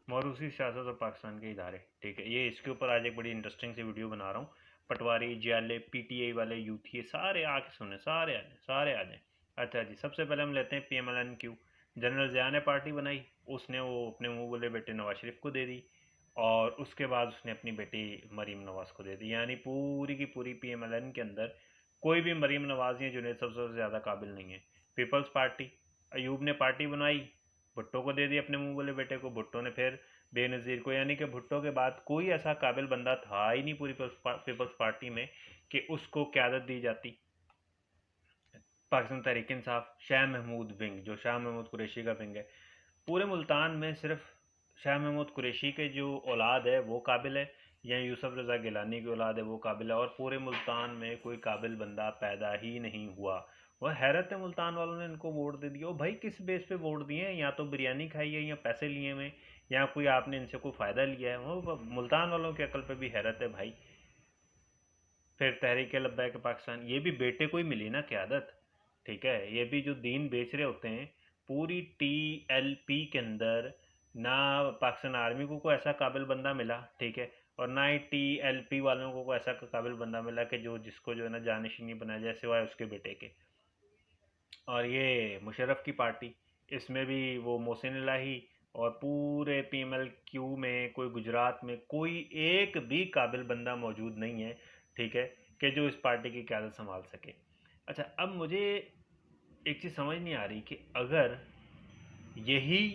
मौरूसी सियासत और पाकिस्तान के इदारे, ठीक है, ये इसके ऊपर आज एक बड़ी इंटरेस्टिंग सी वीडियो बना रहा हूँ। पटवारी, जियाले, पीटीआई वाले यूथ, ये सारे आके सुने, सारे आ जाए, सारे आ जाए। अच्छा जी, सबसे पहले हम लेते हैं पीएमएलएन क्यू। जनरल ज़िया ने पार्टी बनाई, उसने वो अपने मुंह बोले बेटे नवाज शरीफ को दे दी, और उसके बाद उसने अपनी बेटी मरीम नवाज को दे दी। यानी पूरी की पूरी पीएमएलएन के अंदर कोई भी मरीम नवाज या जुनेद सबसे ज़्यादा काबिल नहीं है। पीपल्स पार्टी, अयूब ने पार्टी बनाई, भुट्टो को दे दी अपने मुंह बोले बेटे को, भुट्टो ने फिर बेनज़ीर को। यानी कि भुट्टो के बाद कोई ऐसा काबिल बंदा था ही नहीं पूरी पीपल्स पार्टी में कि उसको क़यादत दी जाती। पाकिस्तान तहरीक इंसाफ, शाह महमूद विंग, जो शाह महमूद कुरैशी का विंग है, पूरे मुल्तान में सिर्फ शाह महमूद कुरैशी के जो औलाद है वो काबिल है, या यूसुफ रज़ा गिलानी की औलाद है वो काबिल है, और पूरे मुल्तान में कोई काबिल बंदा पैदा ही नहीं हुआ। वह हैरत है, मुल्तान वालों ने इनको वोट दे दिया। ओ भाई, किस बेस पे वोट दिए हैं? या तो बिरयानी खाई है, या पैसे लिए हुए, या कोई आपने इनसे कोई फ़ायदा लिया है? वो मुल्तान वालों की अकल पे भी हैरत है भाई। फिर तहरीक लब्बैक पाकिस्तान, ये भी बेटे को ही मिली ना क़यादत, ठीक है। ये भी जो दीन बेच रहे होते हैं, पूरी टीएलपी के अंदर ना पाकिस्तान आर्मी को कोई ऐसा काबिल बंदा मिला, ठीक है, और ना ही टीएलपी वालों को कोई ऐसा काबिल बंदा मिला कि जो जिसको जो है ना जानशीनी बनाया जाए, सिवाय उसके बेटे के। और ये मुशर्रफ की पार्टी, इसमें भी वो मोहसिन इलाही, और पूरे पीएमएल क्यू में कोई गुजरात में कोई एक भी काबिल बंदा मौजूद नहीं है, ठीक है, कि जो इस पार्टी की क़यादत संभाल सके। अच्छा, अब मुझे एक चीज़ समझ नहीं आ रही कि अगर यही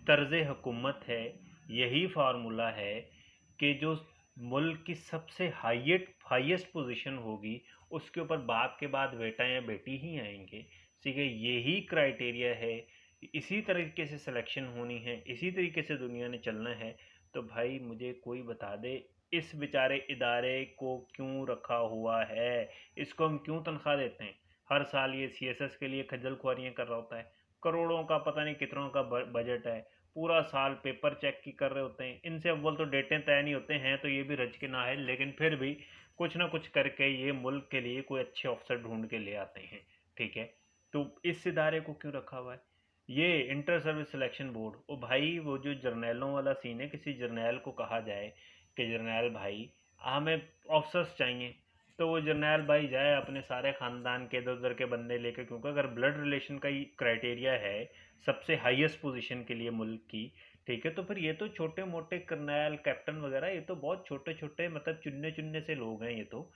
तर्ज हुकूमत है, यही फार्मूला है कि जो मुल्क की सबसे हाईएस्ट पोजीशन होगी उसके ऊपर बाप के बाद बेटा या बेटी ही आएंगे, ठीक है, यही क्राइटेरिया है, इसी तरीके से सिलेक्शन होनी है, इसी तरीके से दुनिया ने चलना है, तो भाई मुझे कोई बता दे इस बेचारे इदारे को क्यों रखा हुआ है, इसको हम क्यों तनख्वाह देते हैं? हर साल ये सीएसएस के लिए खज्जल खुआरियाँ कर रहा होता है, करोड़ों का पता नहीं कितनों का बजट है, पूरा साल पेपर चेक की कर रहे होते हैं, इनसे अव्वल तो डेटें तय नहीं होते हैं, तो ये भी रच के ना है, लेकिन फिर भी कुछ ना कुछ करके ये मुल्क के लिए कोई अच्छे अफसर ढूंढ के ले आते हैं, ठीक है। तो इस इदारे को क्यों रखा हुआ है? ये इंटर सर्विस सिलेक्शन बोर्ड, ओ भाई वो जो जर्नैलों वाला सीन है, किसी जर्नैल को कहा जाए कि जर्नैल भाई हमें ऑफिसर्स चाहिए, तो वो जर्नैल भाई जाए अपने सारे ख़ानदान के इधर उधर के बंदे लेके, क्योंकि अगर ब्लड रिलेशन का ही क्राइटेरिया है सबसे हाईएस्ट पोजीशन के लिए मुल्क की, ठीक है, तो फिर ये तो छोटे मोटे कर्नल कैप्टन वगैरह, ये तो बहुत छोटे छोटे मतलब चुनने चुनने से लोग हैं ये तो,